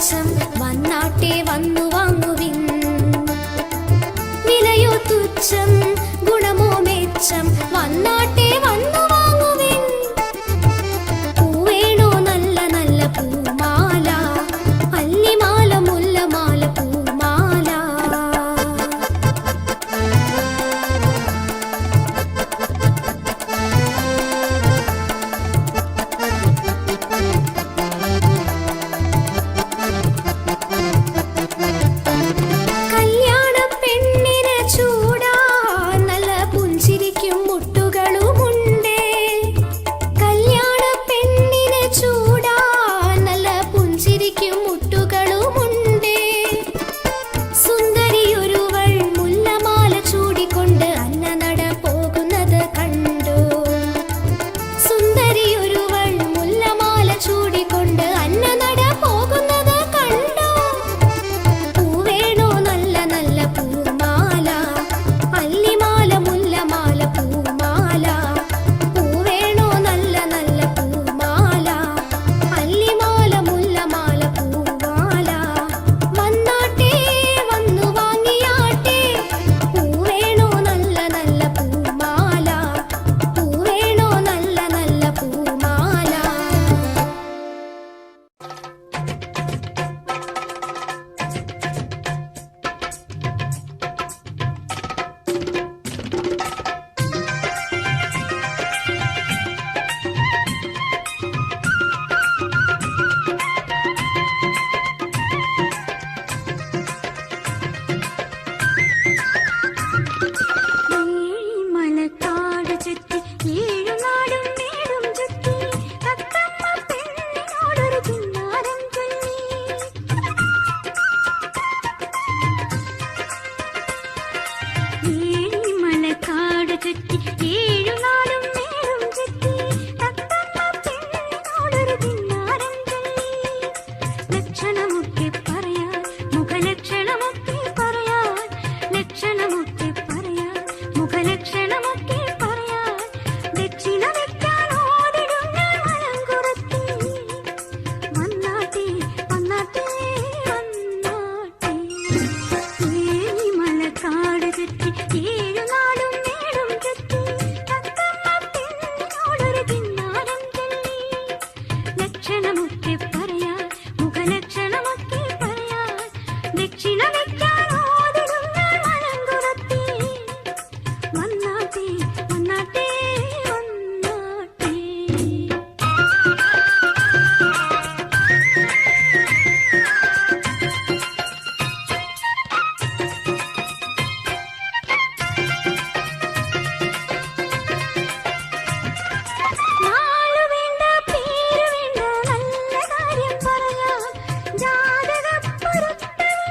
തുച്ഛം വന്നാട്ടെ വന്നു വാങ്ങുവിൻ. വിലയോ തുച്ഛം ഗുണമോ മെച്ചം വന്നാട്ടെ വന്നു വാങ്ങുവിൻ. പൂവേണോ നല്ല നല്ല പൂമാല, അല്ലിമാല മുല്ലമാല പൂമാല. കല്യാണ പെണ്ണിന് ചൂടാ നല്ല പുഞ്ചിരിക്കും മുട്ടുകളുമുണ്ടേ. കല്യാണ പെണ്ണിന് ചൂടാ നല്ല പുഞ്ചിരിക്കും മുട്ടുകളുമുണ്ടേ. സുന്ദരിയൊരുവൾ മുല്ലമാല ചൂടിക്കൊണ്ട് അന്നനട പോകുന്നത് കണ്ടു. സുന്ദരിയൊരുവൾ മുല്ലമാല ചൂടിക്കൊണ്ട് അന്നനട പോകുന്നത് കണ്ടു. പൂവേണോ നല്ല നല്ല പൂമാല, അല്ലിമാല മുല്ലമാല പൂമാല. പൂവേണോ നല്ല നല്ല പൂമാല, അല്ലിമാല മുല്ലമാല പൂമാല. വന്നാട്ടെ വന്നു വാങ്ങിയാട്ടെ. പൂവേണോ നല്ല നല്ല പൂമാല, പൂവേണോ നല്ല നല്ല പൂമാല. മലക്കാട് ചുറ്റി ഏഴുനാടും മേടും ചുറ്റി തത്തമ്മ പെണ്ണിനോടൊരു കിന്നാരം ചൊല്ലി. മലക്കാട് ചുറ്റി ഏഴുനാടും മേടും ചുറ്റി തത്തമ്മ പെണ്ണിനോടൊരു കിന്നാരം ചൊല്ലി. ലക്ഷണമൊക്കെ പറയാൻ മുഖലക്ഷണമൊക്കെ പറയാൻ, ലക്ഷണമൊക്കെ പറയാൻ മുഖലക്ഷണമൊക്കെ പറയാൻ. ദക്ഷിണ വെക്കാൻ ഓടിടും ഞാൻ മലങ്കുറത്തി. വന്നാട്ടെ വന്നാട്ടെ വന്നാട്ടെ. മലക്കാട് ചുറ്റി ഏഴുനാടും മേടും ചുറ്റി തത്തമ്മ പെണ്ണിനോടൊരു കിന്നാരം ചൊല്ലി. ലക്ഷണമൊക്കെ പറയാൻ മുഖലക്ഷണമൊക്കെ പറയാൻ. ദക്ഷിണ വെക്കാൻ ഓടിടും ഞാൻ മലങ്കുറത്തി. വന്നാട്ടെ വന്നാട്ടെ വന്നാട്ടെ. നാളു വേണ്ട പേര് വേണ്ട നല്ല കാര്യം പറയാൻ. ജാതകപ്പൊരുത്തവും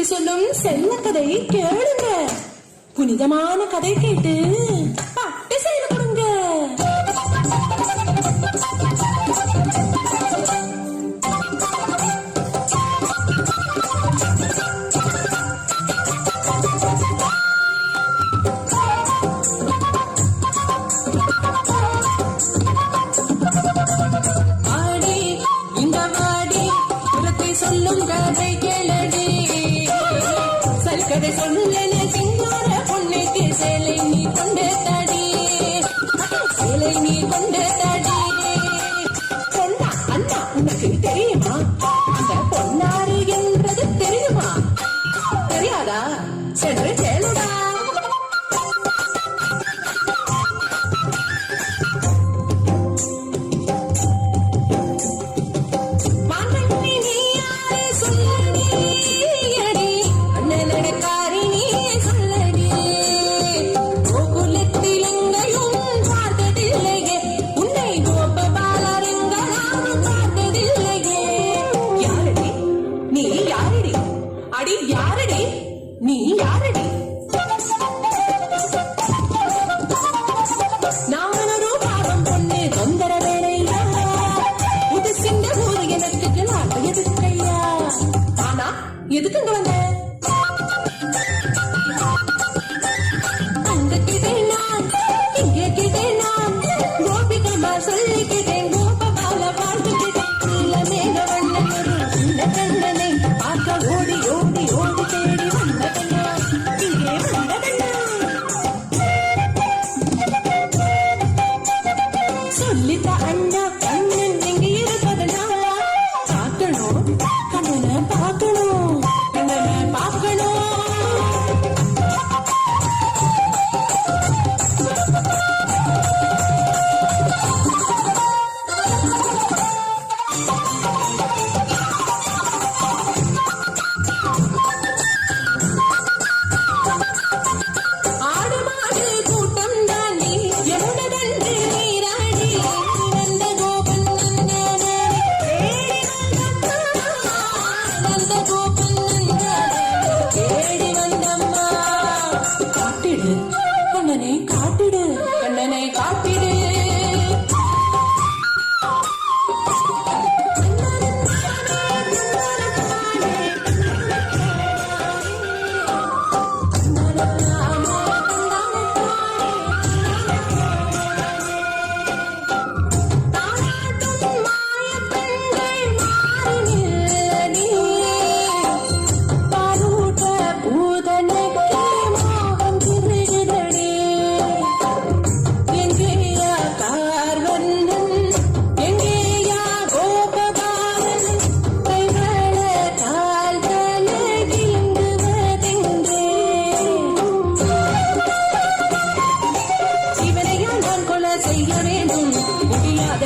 ஒருத்தி சொல்லும் செல்ல கதை கேளுங்க. புனிதமான கதை கேட்டு பட்டு செய்து கொடுங்க. கதை சொல்லுல சிங்கார பொண்ணுக்கு சேலை நீ கொண்டு தடி, சேலை நீ கொண்டு தடி. பொன்னா அண்ணா உனக்கு தெரியுமா? அந்த பொன்னாரு என்றது தெரியுமா? தெரியாதா? சென்று கேளுடா. நீ யாரடி? நான் ஒரு பாவம் பொண்ணு தொந்தர வேலையா, இது சின்ன ஊரு எனக்கு நாட்டு எதுக்கையா. ஆனா எதுக்குங்க வந்த? அங்க கிட்டேன் நான், இங்க கிட்டேன் நான், கோபிகமா சொல்லிக்கிட்டேன், கோபபால வாழ்த்துக்கிட்டேன். நீல மேல வண்ணன் ஒரு சின்ன கண்ணனை பார்க்க ஓடி ஓடி ஓடி தேடி வந்த கண்ணா, இங்கே வந்த கண்ணா. சொல்லித்த அண்ணா கண்ணன் எங்க இருப்பதனால பார்க்கணும், கண்ணனை பார்க்கணும், கண்ணனை பார்க்கணும். கண்ணனை காட்டிடு, கண்ணனை காட்டிடு.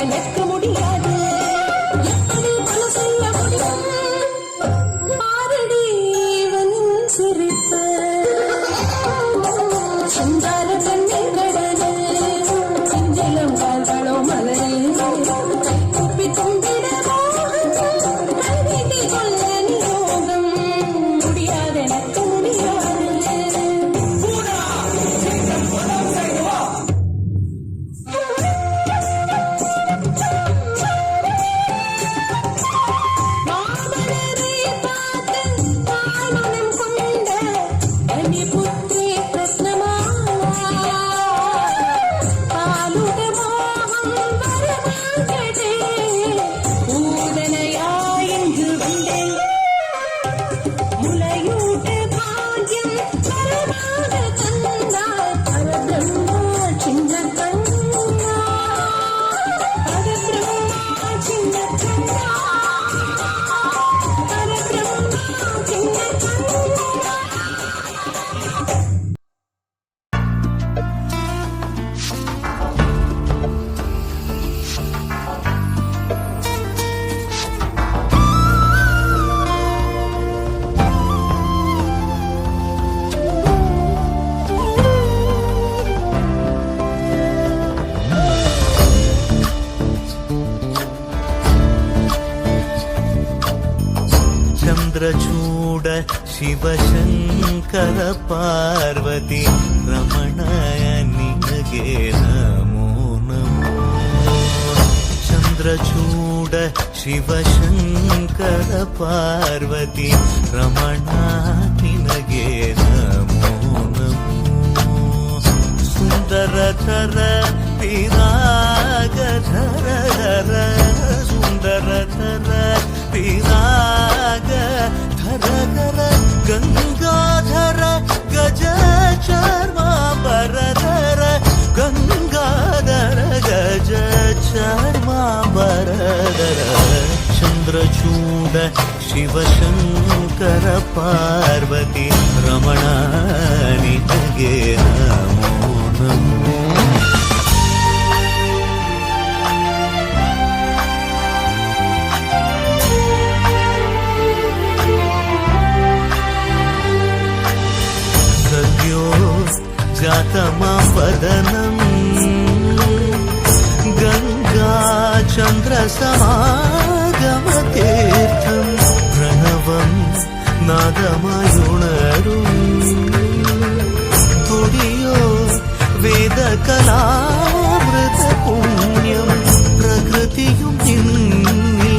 எனக்கு முடியாது, எப்படி பல செய்ய முடியும்? ஆரடி இவனின் சிரிப்பு, சந்தார கண்ணீர் கடலில் செஞ்சிலம் கால்களோ மலரில் குப்பி தும்பிடவோ கைதி கொள்ள நியோகம். முடியாது, எனக்கு முடியாது. ಶಿವಶಂಕರ ಪಾರ್ವತಿ ರಮಣಯ ನಿನಗೆ ನಮೋ ನಮೋ. ಚಂದ್ರಚೂಡ ಶಿವಶಂಕರ ಪಾರ್ವತಿ ರಮಣ ನಿನಗೆ ನಮೋ ನಮೋ. ಸುಂದರಧರ ವಿರಾಗಧರ ಧರ ಸುಂದರಧರ ವಿರಾಗ ಧರ ಧರ ಗಂಗಾಧರ ಗಜ ಚರ್ಮಾಂಬರಧರ ಗಂಗಾಧರ ಗಜ ಚರ್ಮಾಂಬರಧರ. ಚಂದ್ರಚೂಡ ಶಿವಶಂಕರ ಪಾರ್ವತಿ ರಮಣ ನಿನಗೆ ನಮೋ ನಮೋ. जातमापदनं गंगा चंद्र समागमतीर्थं प्रणवं नादमयुणरुं तुडियो वेदकलामृत पुण्यं प्रकृतियुं निन्निल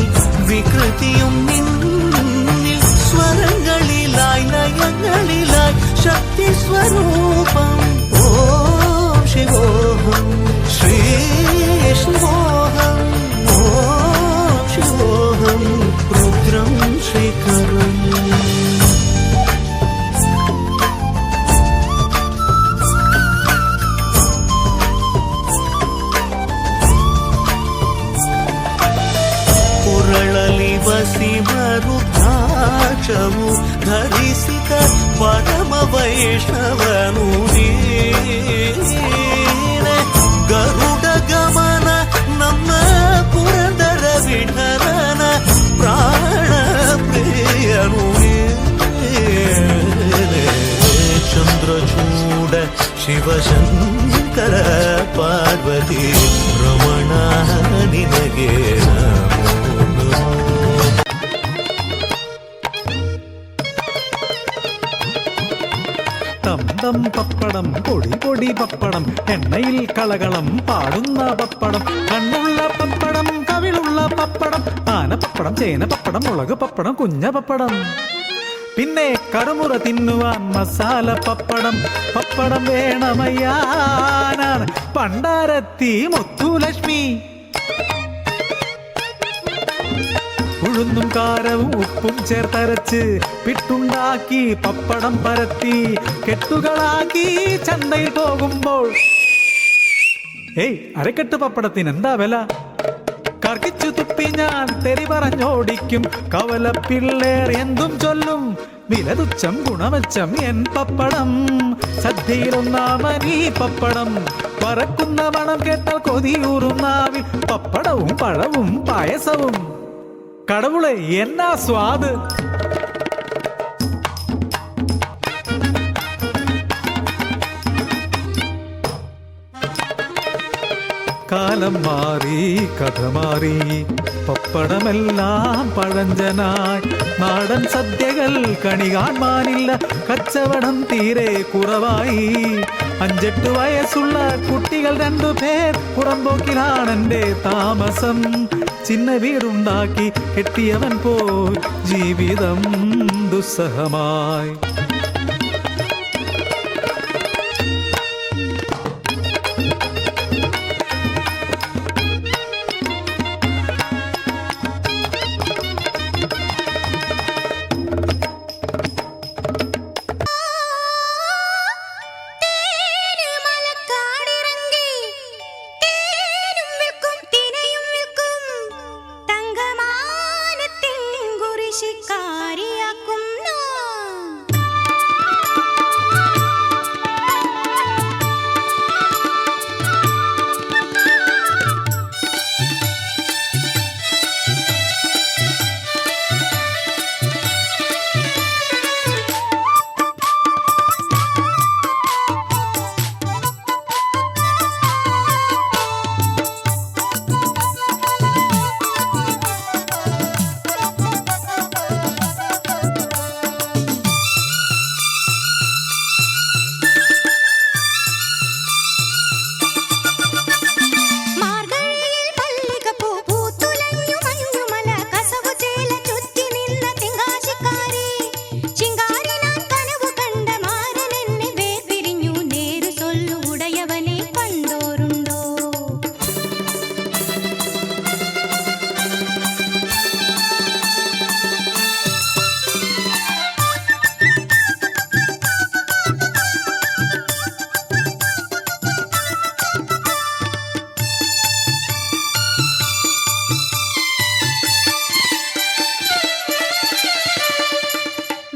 विकृतियुं निन्निल स्वरंगलिलाय लयंगलिलाय शक्ति स्वरूपं ओम शिवोहम श्री शिवोहम ओम शिवोहम रुद्रं शेखरम्. ಕುರಳಲಿ ವಸಿವ ರುದ್ರಾಕ್ಷವು ಧರಿಸಿದ ಪರಮ ವೈಷ್ಣವನು ನೀನೆ. ಗರುಡ ಗಮನ ನಮ್ಮ ಪುರಂದರ ವಿಠಲನ ಪ್ರಾಣ ಪ್ರಿಯನು ನೀನೆ. ಚಂದ್ರಚೂಡ ಶಿವಶಂಕರ ಪಾರ್ವತಿ ರಮಣ ನಿನಗೆ ನಮೋ ನಮೋ. തന്തം പപ്പടം പൊടി പൊടി പപ്പടം എണ്ണയിൽ കളകളം പാടുന്ന പപ്പടം കണ്ണുള്ള പപ്പടം കവിളുള്ള പപ്പടം ആന പപ്പടം ചേന പപ്പടം മുളക് പപ്പടം കുഞ്ഞ പപ്പടം പിന്നെ കറുമുറ തിന്നുവാൻ മസാല പപ്പടം പപ്പടം വേണമയ്യാനാണ് പണ്ടാരത്തി മുത്തുലക്ഷ്മി. ഉഴുന്നും കാരവും ഉപ്പും ചേർത്തരച്ച് പിട്ടുണ്ടാക്കി പപ്പടം പരത്തി കെട്ടുകളാക്കി ചന്തയിൽ പോകുമ്പോൾ അരക്കെട്ട് പപ്പടത്തിന് എന്താ വില? കർക്കിച്ചു തുപ്പി ഞാൻ തെറി പറഞ്ഞോടിക്കും കവല പിള്ളേർ എന്തും ചൊല്ലും വില തുച്ഛം ഗുണമെച്ചം എൻ പപ്പടം. സദ്യയിലൊന്നാമനീ പപ്പടം പറക്കുന്ന മണം കേട്ടാൽ കൊതിയൂറുന്നാവിൽ പപ്പടവും പഴവും പായസവും. കടവുളെ എന്നാ സ്വാദ്! കാലം മാറി കഥ മാറി പപ്പടമെല്ലാം പഴഞ്ചനായി. നാടൻ സദ്യകൾ കണി കാണാനില്ല കച്ചവടം തീരെ കുറവായി. 5-8 വയസ്സുള്ള കുട്ടികൾ 2 പേർ പുറമ്പോക്കിലാണെന്റെ താമസം. ചിന്ന വീടുണ്ടാക്കി കെട്ടിയവൻ പോയി ജീവിതം ദുസ്സഹമായി. ശിക്കാരിയാക്കും കണ്ടോരുണ്ടോ?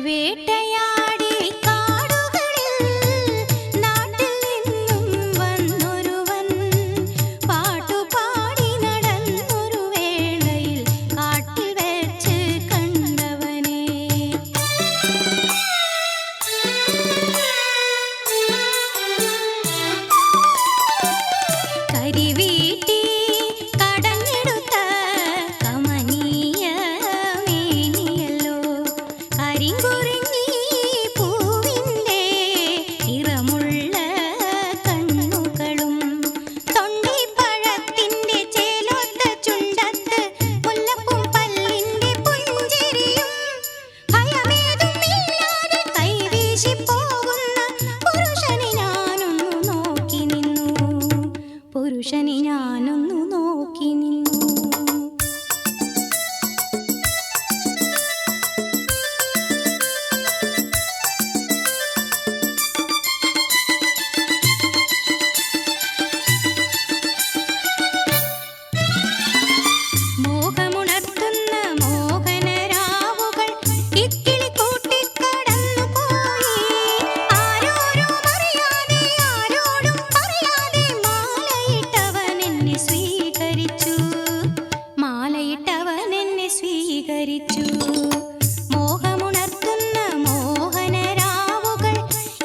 വേട്ടയാടി കാടുകളിൽ നാട്ടിൽ നിന്നും വന്നൊരുവൻ പാട്ടുപാടി നടന്നൊരു വേളയിൽ കാട്ടിൽ വെച്ച് കണ്ടവനെ. കരിവീട്ടി കടഞ്ഞെടുത്ത കമനീയ മേനിയല്ലോ, കരിങ്കുറിഞ്ഞി പൂവിൻ്റെ നിറമുള്ള കണ്ണുകളും, തൊണ്ടിപ്പഴത്തിൻ്റെ ചേലൊത്ത ചുണ്ടത്ത് മുല്ലപ്പൂം പല്ലിൻ്റെ പുഞ്ചിരിയും, ഭയമേതുമില്ലാതെ കൈവീശി പോകുന്ന പുരുഷനെ ഞാനൊന്നു നോക്കി നിന്നു, പുരുഷനെ ഞാനൊന്നു നോക്കി നിന്നു. മോഹമുണർത്തുന്ന മോഹനരാവുകൾ ഇക്കിളിക്കൂട്ടിക്കടന്നു പോയി. ആരോരും അറിയാതെ ആരോടും പറയാതെ മാലയിട്ടവൻ എന്നെ സ്വീകരിച്ചു, മാലയിട്ടവൻ എന്നെ സ്വീകരിച്ചു. മോഹമുണർത്തുന്ന മോഹനരാവുകൾ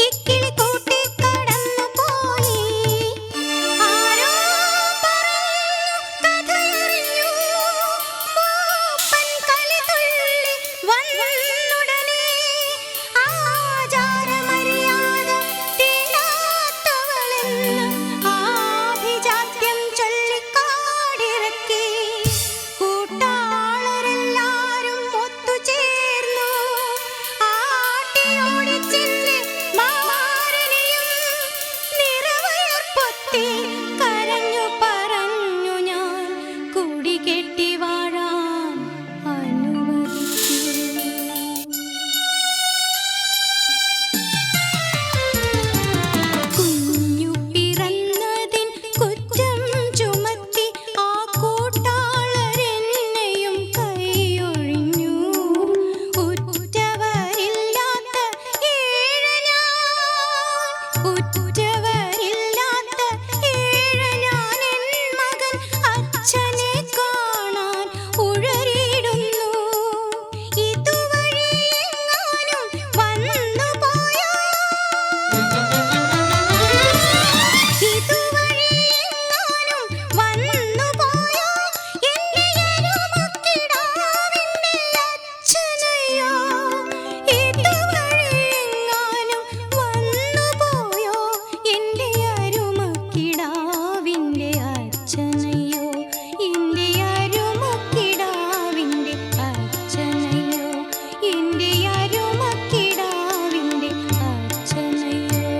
ഇക്കിളിക്കൂട്ടിക്കടന്നു പോയി. ആരോ കഥയറിഞ്ഞു മൂപ്പൻ കളിതുള്ളി വന്നുടനെ. ആചാരമര്യാദ തീണ്ടാത്തവളെന്ന് ആഭിജാത്യം ചൊല്ലിക്കാടിറക്കി. കൂട്ടാളരെല്ലാരും ഒത്തുചേർന്നു ആട്ടിയോടിച്ചെന്ന് മാരനെയും നിറവയർപ്പൊത്തി കരഞ്ഞു പറഞ്ഞു ഞാൻ കുടികെട്ടി വാഴാൻ അനുവദിക്കൂ. കുഞ്ഞു പിറന്നതിൻ കുറ്റം ചുമത്തി ആ കൂട്ടാളരെന്നെയും കൈയൊഴിഞ്ഞു. ഉറ്റവരില്ലാത്ത ഏഴനാൻ എൻ മകൻ അച്ഛനെ കാണാൻ ഉഴറിയിടുന്നു. ഇതുവഴി എങ്ങാനും വന്നു പോയോ, ഇതുവഴി എങ്ങാനും വന്നു പോയോ എൻ്റെ എരുമക്കിടാവിൻ്റെ അച്ഛനെയോ, ഇതുവഴി എങ്ങാനും വന്നു പോയോ എൻ്റെ അരുമക്കിടാവിൻ്റെ അച്ഛനെയോ, എൻ്റെ അരുമക്കിടാവിൻ്റെ അച്ഛനെയോ, എൻ്റെ അരുമക്കിടാവിൻ്റെ അച്ഛനെയോ.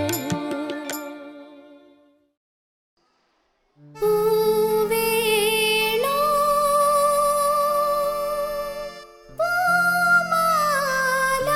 പൂവേണോ പൂമാല,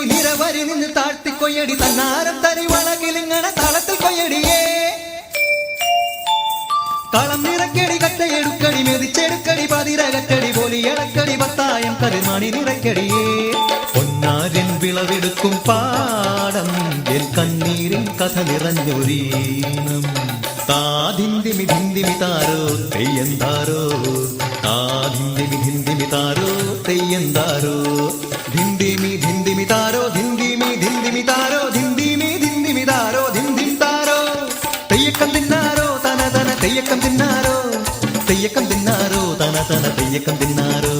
നിരവരി നിന്ന് താഴ്ത്തി കൊയ്യടി തന്നാരം തരി വളകിലിങ്ങണ താളത്തിൽ കൊയ്യടിയേ കളം നിറക്കടി കട്ടയെടുക്കടി മെതിച്ചെടുക്കടി പതിരകറ്റടി പോലി ഇളക്കടി പത്തായം കരുമാണി നിറക്കടിയേ പൊന്നാരിൻ വിളവെടുക്കും പാടം എൻ കണ്ണീരിൻ കഥ നിറഞ്ഞൊരീണം താതിന്തിമി ധിന്തിമി താരോ തെയ്യന്താരോ താതിന്തിമി ധിന്തിമി താരോ തെയ്യന്താരോ ധിന്തിമി ധിന്തിമി താരോ ധിന്തിമി ധിന്തിമി താരോ ധിന്തിമി ധിന്തിമി താരോ ധിന്തിം താരോ തെയ്യക്കം തിന്നാരോ തന തന തെയ്യക്കം തിന്നാരോ തെയ്യക്കം തിന്നാരോ തന തന തെയ്യക്കം തിന്നാരോ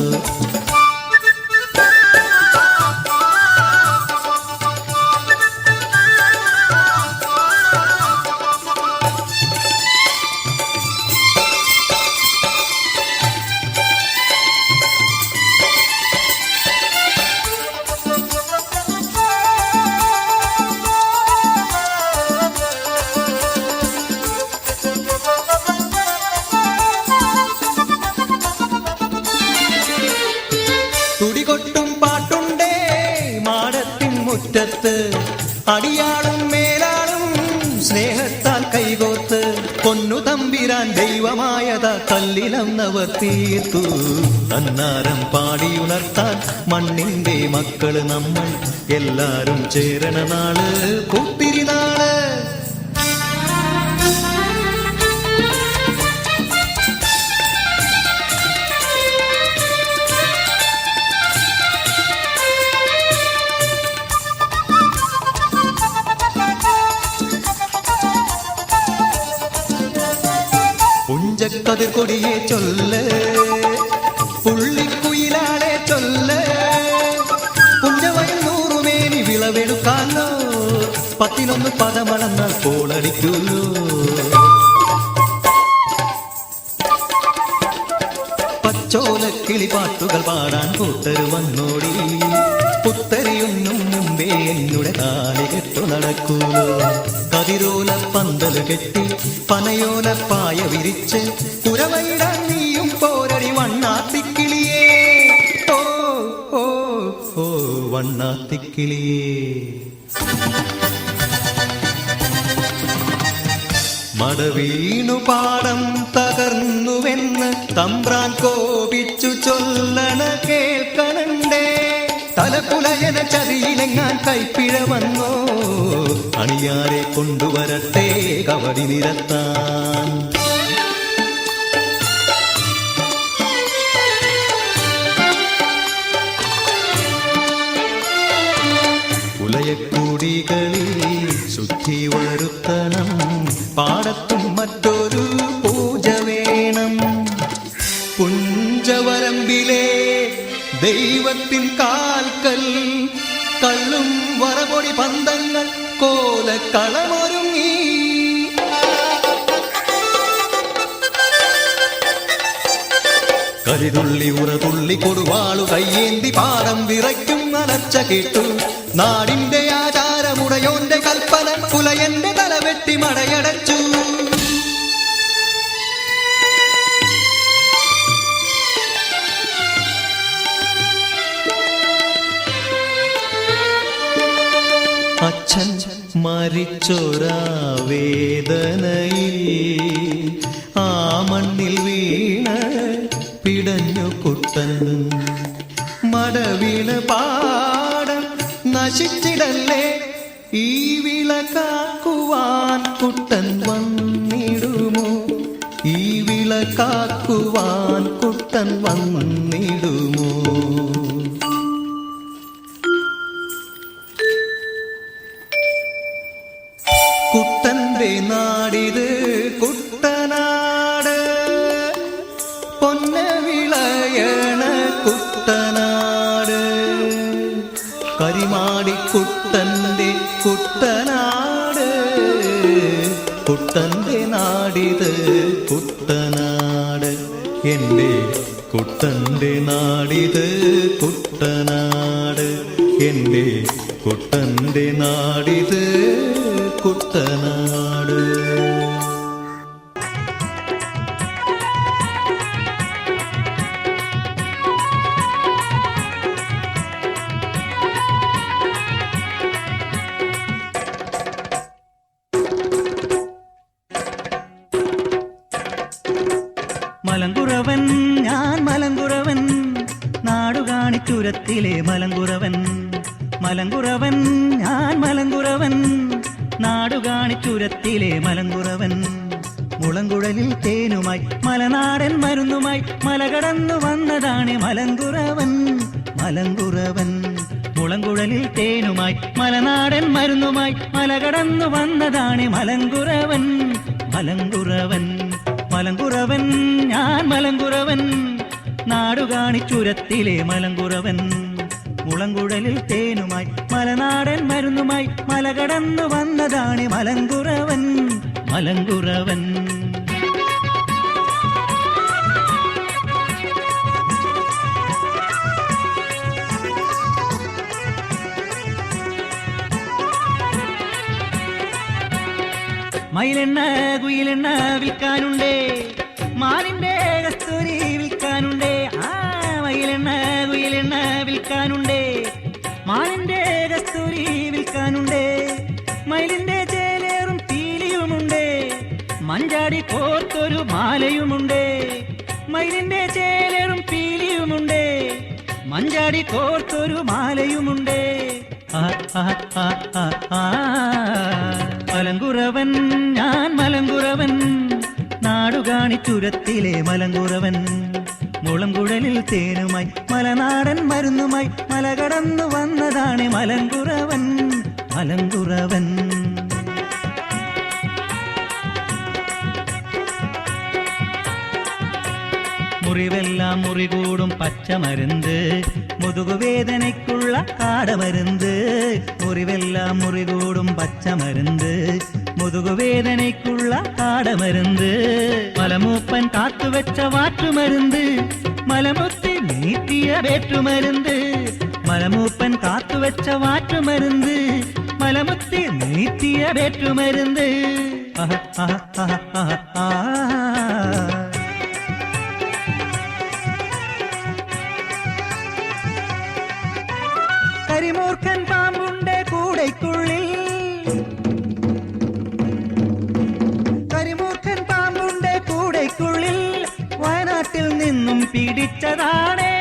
തുടികൊട്ടും പാട്ടുണ്ടേ മാടത്തിൻ മുറ്റത്ത് അടിയാളും മേലാളും സ്നേഹത്താൽ കൈകോർത്ത് പൊന്നു തമ്പിരാൻ ദൈവമായത കല്ലിലന്നവർ തീർത്തു തന്നാരം പാടിയുണർത്താൻ മണ്ണിന്റെ മക്കള് നമ്മൾ എല്ലാരും ചേരണ നാള് കൂത്തിരിനാള് പുഞ്ചക്കതിർ കൊടിയെ ചൊല്ല് പുള്ളിക്കുയിലാളെ ചൊല്ല് പുഞ്ചവയൽ നൂറുമേനി വിളവെടുക്കാലോ 11 പദമളന്നാൽ കോളടിക്കൂല്ലോ പച്ചോലക്കിളി പാട്ടുകൾ പാടാൻ കൂട്ടര് വന്നോടി പുത്തരിയൊന്നും മുമ്പേ എന്നുടെ താലി കെട്ടു നടക്കൂലോ കതിരോല പന്തല് കെട്ടി പനയോല പായ വിരിച്ച് കുരവയിടാൻ നീയും പോരടി വണ്ണാത്തിക്കിളിയേ ഓ ഓ ഓ വണ്ണാത്തിക്കിളിയേ മടവീണു പാടം തകർന്നുവെന്ന് തമ്പ്രാൻ കോപിച്ചു ചൊല്ലണ കേൾക്കണണ്ടേ തലപ്പുലയന ചതിയിലെങ്ങാൻ കൈപ്പിഴ വന്നോ അണിയാരെ കൊണ്ടുവരട്ടെ കവടി നിരത്താൻ ഉലയക്കൂടികളിൽ ശുദ്ധി വരുത്തണം പാടത്തും മറ്റൊരു പൂജ വേണം പുഞ്ചവരമ്പിലെ ദൈവത്തിൻ കാൽക്കൽ കള്ളും വറപൊടി പന്തങ്ങൾ കോലക്കളമൊരുങ്ങി കരിതുള്ളി ഉറതുള്ളി കൊടുവാളു കയ്യേന്തി പാടം വിറയ്ക്കും അലർച്ച കേട്ടു നാടിന്റെ ആചാരമുടയോന്റെ കൽപ്പന പുലയന്റെ തലവെട്ടി മടയടച്ചു അച്ഛൻ മരിച്ചൊരാ വേദനയിൽ ആ മണ്ണിൽ വീണ് പിടഞ്ഞു കുട്ടൻ മടവീണ് പാടം നശിച്ചിടല്ലേ ഈ വിള കാക്കുവാൻ കുട്ടൻ വന്നിടുമോ ഈ വിള കാക്കുവാൻ കുട്ടൻ വന്നിടുമോ കുട്ടന്റെ നാടിത് കുട്ടനാട് പൊന്ന വിളയണ കുട്ടനാട് കരിമാടി കുട്ടന്റെ കുട്ടനാട് കുട്ടന്റെ നാടിത് കുട്ടനാട് എൻ്റെ കുട്ടന്റെ നാടിത് കുട്ടനാട് എൻ്റെ കുട്ടന്റെ നാടിത് കുട്ടനാട് മലങ്കുറവൻ ഞാൻ മലങ്കുറവൻ നാടുകാണിച്ചുരത്തിലെ മലങ്കുറവൻ മലങ്കുറവൻ ഞാൻ മലങ്കുറവൻ നാടുകാണിച്ചുരത്തിലെ മലങ്കുറവൻ മുളങ്കുഴലിൽ തേനുമായി മലനാടൻ മരുന്നുമായി മലകടന്നു വന്നതാണ് മലങ്കുറവൻ മലങ്കുറവൻ മുളങ്കുഴലിൽ തേനുമായി മലനാടൻ മരുന്നുമായി മലകടന്നു വന്നതാണ് മലങ്കുറവൻ മലങ്കുറവൻ മലങ്കുറവൻ ഞാൻ മലങ്കുറവൻ നാടുകാണിച്ചുരത്തിലെ മലങ്കുറവൻ മുളങ്കുഴലിൽ തേനുമായി മലനാടൻ മരുന്നുമായി മലകടന്നു വന്നതാണ് മലങ്കുറവൻ മലങ്കുറവൻ മയിലെണ്ണ കുയിലെണ്ണ വിൽക്കാനുണ്ടേ മാനിന്റെ കസ്തൂരി വിൽക്കാനുണ്ടേ മയിലെണ്ണ കുയിലെണ്ണ വിൽക്കാനുണ്ടേ മാനിന്റെ കസ്തൂരി വിൽക്കാനുണ്ടേ മയിലിന്റെ ചേലേറും പീലിയുമുണ്ടേ മഞ്ചാടി കോർത്തൊരു മാലയുമുണ്ടേ മയിലിന്റെ ചേലേറും പീലിയുമുണ്ടേ മഞ്ചാടി കോർത്തൊരു മാലയുമുണ്ടേ മലങ്കുറവൻ ഞാൻ മലങ്കുറവൻ നാടുകാണിച്ചുരത്തിലെ മലങ്കുറവൻ മുളങ്കുഴലിൽ തേനുമായി മലനാടൻ മരുന്നുമായി മലകടന്നു വന്നതാണ് മലങ്കുറവൻ മലങ്കുറവൻ മുറിവെല്ലാം മുറികൂടും പച്ചമരുന്ന് മുതുകുവേദനയ്ക്കുള്ള കാടമരുന്ന് മുറിവെല്ലാം മുറികൂടും പച്ചമരുന്ന് മുതുകുവേദനയ്ക്കുള്ള കാടമരുന്ന് മലമൂപ്പൻ കാത്തുവെച്ച വാറ്റുമരുന്ന് മലമുത്തി നീട്ടിയ വേറ്റുമരുന്ന് മലമൂപ്പൻ കാത്തുവെച്ച വാറ്റുമരുന്ന് മലമുത്തി നീട്ടിയ വേറ്റുമരുന്ന് കരിമൂർഖൻ പാമ്പുണ്ട് കൂടയ്ക്കുള്ളിൽ കരിമൂർഖൻ പാമ്പുണ്ട് കൂടയ്ക്കുള്ളിൽ വയനാട്ടിൽ നിന്നും പിടിച്ചതാണേ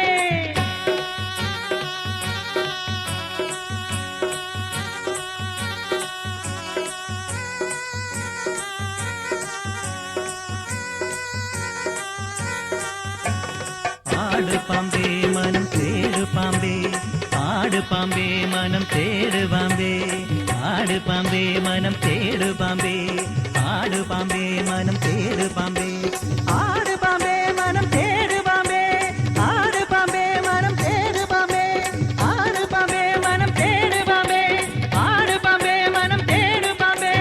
ആട് പാമ്പേ മനം തേട് പാമ്പേ ആട് പാമ്പേ മനം തേട് പാമ്പേ ആട് പാമ്പേ മനം തേട് പാമ്പേ ആട് പാമ്പേ മനം തേട് പാമ്പേ ആട് പാമ്പേ മനം തേട് പാമ്പേ ആട് പാമ്പേ മനം തേട് പാമ്പേ ആട് പാമ്പേ മനം തേട് പാമ്പേ ആട് പാമ്പേ മനം തേട് പാമ്പേ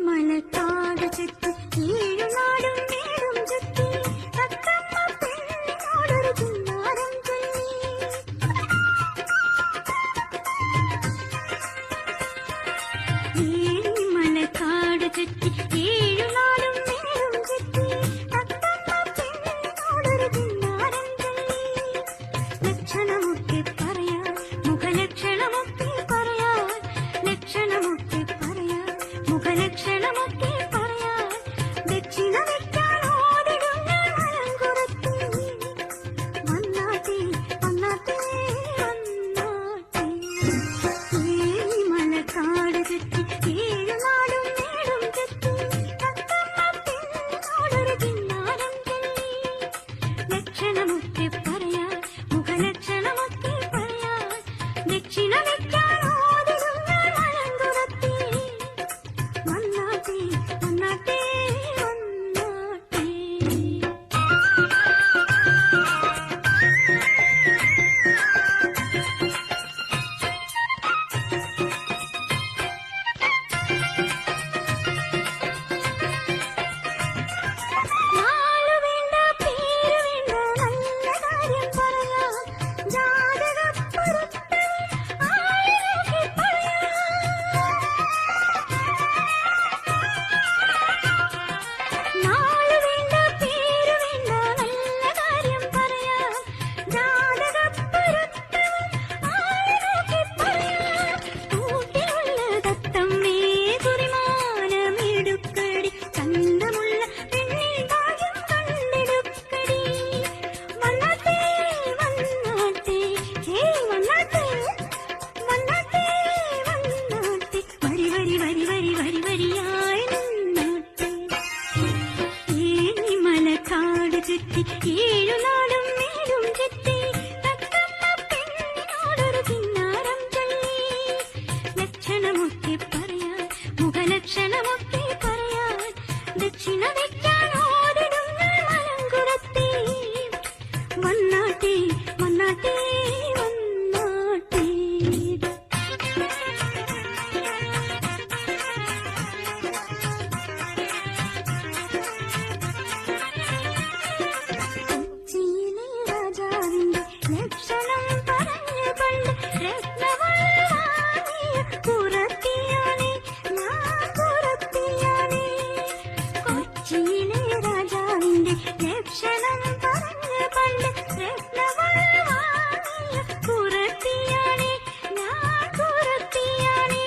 മലക്കാട് ചുറ്റി ഏഴുനാടും നേടും ചുറ്റി തത്തമ്മ പെണ്ണിനോടൊരു ചിന്നാരം ചൊല്ലി മലക്കാട് ചുറ്റി ഏഴുനാടും നേടും ചുറ്റി തത്തമ്മ പെണ്ണിനോടൊരു ചിന്നാരം ചൊല്ലി ലക്ഷണമൊക്കെ പറയാൻ മുഖലക്ഷണമൊക്കെ പറയാൻ ലക്ഷണമൊക്കെ പറയാൻ മുഖലക്ഷണമൊക്കെ പറയാൻ ദക്ഷിണ വെക്കാൻ ഓടിടും ഞാൻ മലങ്കുറത്തി വന്നാട്ടെ വന്നാട്ടെ വന്നാട്ടെ മലക്കാട് ചുറ്റി ഏഴുനാടും നേടും ചുറ്റി തത്തമ്മ പെണ്ണോടൊരു ചിന്നാരം ചൊല്ലി ലക്ഷണമൊക്കെ പറയാൻ മുഖലക്ഷണമൊക്കെ പറയാൻ ദക്ഷിണ വെക്കാൻ ഓടിടും ഞാൻ മലങ്കുറത്തി വന്നാട്ടെ വന്നാട്ടെ വന്നാട്ടെ നാളു വേണ്ട പേര് വേണ്ട നല്ല കാര്യം ഏഴുനാടും മേലും ചെത്തി തത്തമ്മ പെണ്ണിനോടൊരു കിന്നാരം ചൊല്ലി. ലക്ഷണമൊക്കെ പറയാൻ മുഖലക്ഷണമൊക്കെ പറയാൻ ദക്ഷിണ വയ്ക്കാൻ ഓടിടുന്ന മലങ്കുറത്തി. വന്നാട്ടെ വന്നാട്ടെ വന്നാട്ടെ. കൊച്ചിയിലെ രാജാവിന്റെ ലക്ഷണം പറഞ്ഞ പണ്ട് രത്നവള വാങ്ങിയ കുറത്തിയാണേ ഞാൻ കുറത്തിയാണേ. കൊച്ചിയിലെ രാജാവിന്റെ ലക്ഷണം പറഞ്ഞ പണ്ട് രത്നവള വാങ്ങിയ കുറത്തിയാണേ ഞാൻ കുറത്തിയാണേ.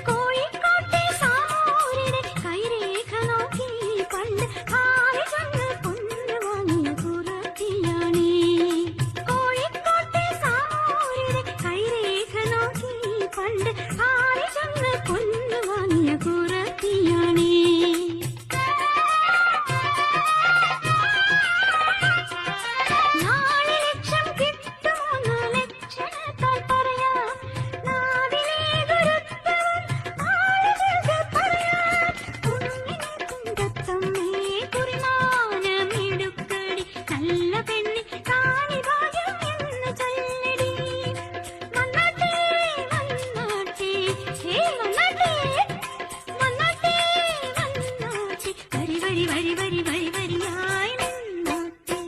കോഴിക്കോട്ടെ സാമൂരിനെ കൈരേഖ നോക്കി പണ്ട് ആളി ചെന്ന് പൊന്നു വാങ്ങിയ കുറത്തിയാണേ. കോഴിക്കോട്ടെ സാമൂരിനെ കൈരേഖ നോക്കി പണ്ട് ആളി ചെന്ന് പൊന്നു വാങ്ങിയ കുറത്തിയാണേ. നാല് ലക്ഷം കിട്ടുമോന്ന് ലക്ഷണത്താൽ പറയാം. നാവിലെ ഗുരുത്വവും ആളുകൾക്ക് പറയാം. കുഞ്ഞിനെ കുന്തത്തമ്മേ കുറിമാനമിടുക്കടി നല്ല പെണ്ണി കാണി ഭാഗ്യം എന്ന് ചൊല്ലടി. വന്നാട്ടെ വന്നാട്ടെ ഹേ വന്നാട്ടെ വന്നാട്ടെ വന്നാട്ടെ വരി വരി വരി വരി വരി വരിയായി നിന്നാട്ടെ.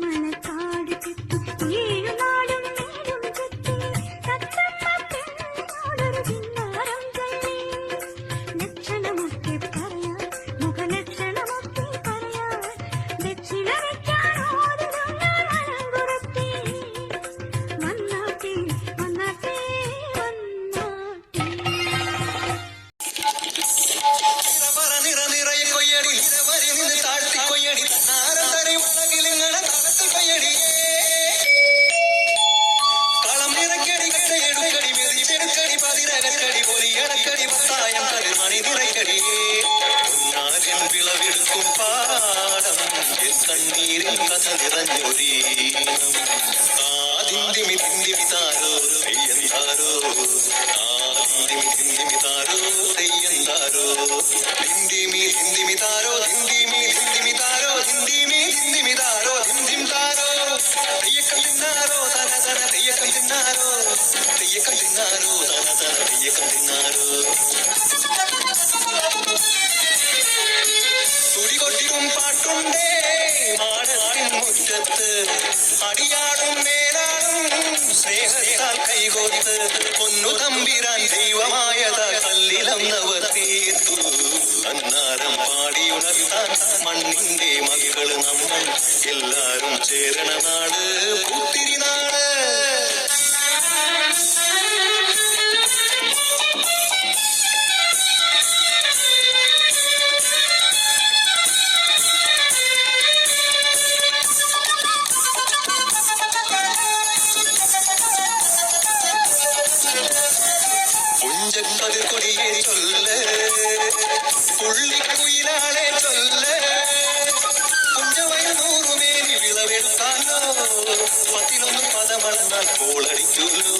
മണക്കാട് ചെത്തി ഏഴുനാടും മേലും ചെത്തി തത്തമ്മ പെണ്ണിനോടൊരു കിന്നാരം ചൊല്ലി. ലക്ഷണമൊക്കെ പറയാൻ മുഖലക്ഷണമൊക്കെ പറയാൻ ദക്ഷിണ വയ്ക്കാൻ ഓടിടുന്ന മലങ്കുറത്തി. വന്നാട്ടെ വന്നാട്ടെ വന്നാട്ടെ. പറ നിറ നിറയെ കൊയ്യടി നിരവരി നിന്ന് താഴ്ത്തി കൊയ്യടി തന്നാരത്തരി വളകിലിങ്ങണ തളത്തിൽ കൊയ്യടി. കളം നിറക്കടി കട്ടയെടുക്കടി മെതിച്ചെടുക്കടി പതിരകക്കടി പൊലിയടക്കടി വത്തായം കരിമണി നിറയ്ക്കടി. പൊന്നാരിൻ വിളവെടുക്കും പാടം എൻ കണ്ണീരിൽ കഥ നിറഞ്ഞൊരീണം. ആദിന്തിമി തിന്തിമി താരോ തെയ്യന്താരോ ആദിന്തിമി തിന്തിമി താരോ തെയ്യന്താരോ. ഹിന്ദിമി ഹിന്ദിമി താരോ ഹിന്ദിമി ഹിന്ദിമി താരോ ഹിന്ദിമി ഹിന്ദിമി താരോ ഹിന്ദിം താരോ. തെയ്യക്കം തിന്നാരോ തന തന തെയ്യക്കം തിന്നാരോ തെയ്യക്കം തിന്നാരോ തന തന തെയ്യക്കം തിന്നാരോ. തുടികൊട്ടിയും പാട്ടുണ്ടേ മാടത്തിൻ മുറ്റത്ത് അടിയാടും മേലാടും സ്നേഹത്താൽ കൈകോർത്ത് പൊന്നു തമ്പിരാൻ ദൈവമായത കല്ലിലന്നവർ തീർത്തു. അന്നാരം പാടിയുണർത്താൻ മണ്ണിന്റെ മക്കള് നമ്മൾ എല്ലാരും ചേരണ നാട് പുത്തിരി നാട്. പുഞ്ചക്കതിർ കൊടിയെ ചൊല്ല് പുള്ളിക്കുയിലാളെ ചൊല്ല്. പുഞ്ചവയൽ നൂറുമേനി വിളവെടുത്താലോ 11 പദമളന്നാൽ കോളടിക്കുള്ളൂ.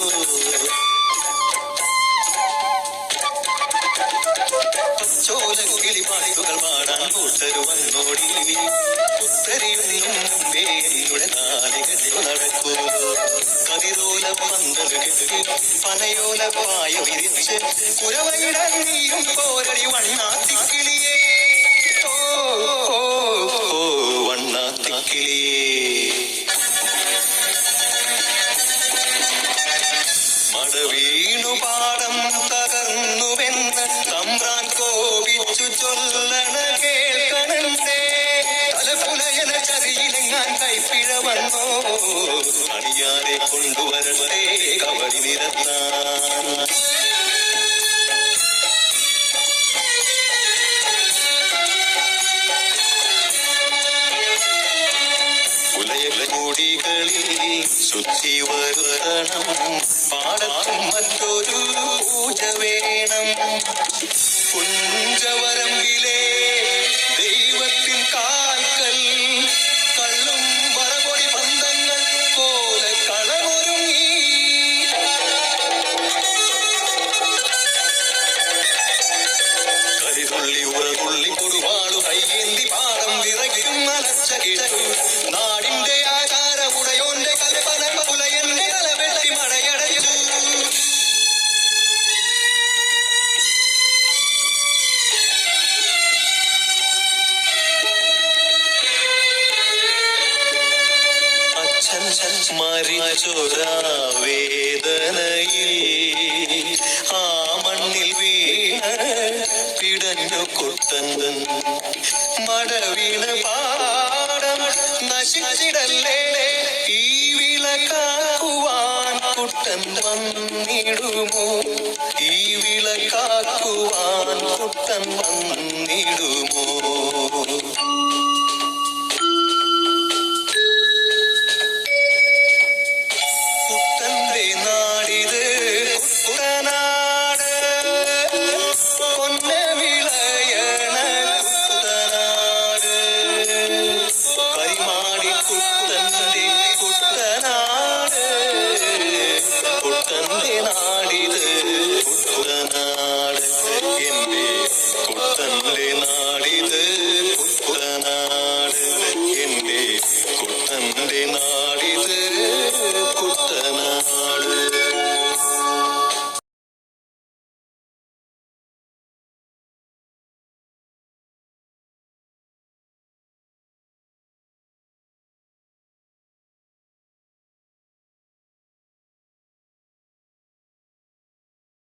ചോലക്കിളി പാട്ടുകൾ പാടാൻ കൂട്ടരു വന്നോടി. പുത്തരിയൊന്നും മുമ്പേ എന്നുടെ നാലികത്തിൽ നടക്കൂ. കതിരോല പന്തല് കെട്ടി പനയോല പായ വിരിച്ച് പുരവയിടാൻ നീയും പോരടി വണ്ണാത്തിക്കിളിയേ. ഓ ഓ ഓ വണ്ണാത്തിക്കിളിയേ. മടവീണു പാടം തകർന്നുവെന്ന് തമ്പ്രാൻ കോപിച്ചു ചൊല്ലണ കേൾക്കണേ. തലപ്പുലയന ചതിയിലെങ്ങാൻ കൈപ്പിഴ വന്നോ അണിയാരെ കൊണ്ടുവരട്ടെ കവടി നിരത്താൻ. ഉലയകൂടികളിൽ ശുദ്ധി വരുത്തണം പാടത്തും മറ്റൊരു പൂജ വേണം. കുഞ്ചവരമ്പിലെ ദൈവത്തിൻ കാൽക്ക പകൽ കള്ളും മറപൊടി ബന്ധങ്ങൾ പോലെ കളമൊരുങ്ങി കരിതുള്ളി ഉറതുള്ളി കൊടുവാളു കയ്യേന്തി പാടം വിറയ്ക്കും അലച്ച കേട്ടു നാടിന്റെ ആചാരമുടയോന്റെ കൽപ്പന പുലയന്റെ കലവെട്ടി മഴയടച്ചു അച്ഛൻ മരിച്ചൊരാ വേദനയിൽ ആ മണ്ണിൽ വീണ പിടഞ്ഞു കുട്ടൻ മടവീണ പാടം നശിച്ചിടല്ലേ ഈ വിളക്കാക്കുവാൻ കുട്ടൻ വന്നിടുമോ ഈ വിളക്കാക്കുവാൻ കുട്ടൻ വന്നിടുമോ കുട്ടന്റെ നാടിത് കുട്ടനാട് പൊന്ന വിളയണ കുട്ടനാട് പരിമാടി കുട്ടന്റെ കുട്ടനാട് കുട്ടന്റെ നാടിത് കുട്ടനാട് എന്റെ കുട്ടന്റെ നാടിത് കുട്ടനാട് എന്റെ കുട്ടന്റെ നാട്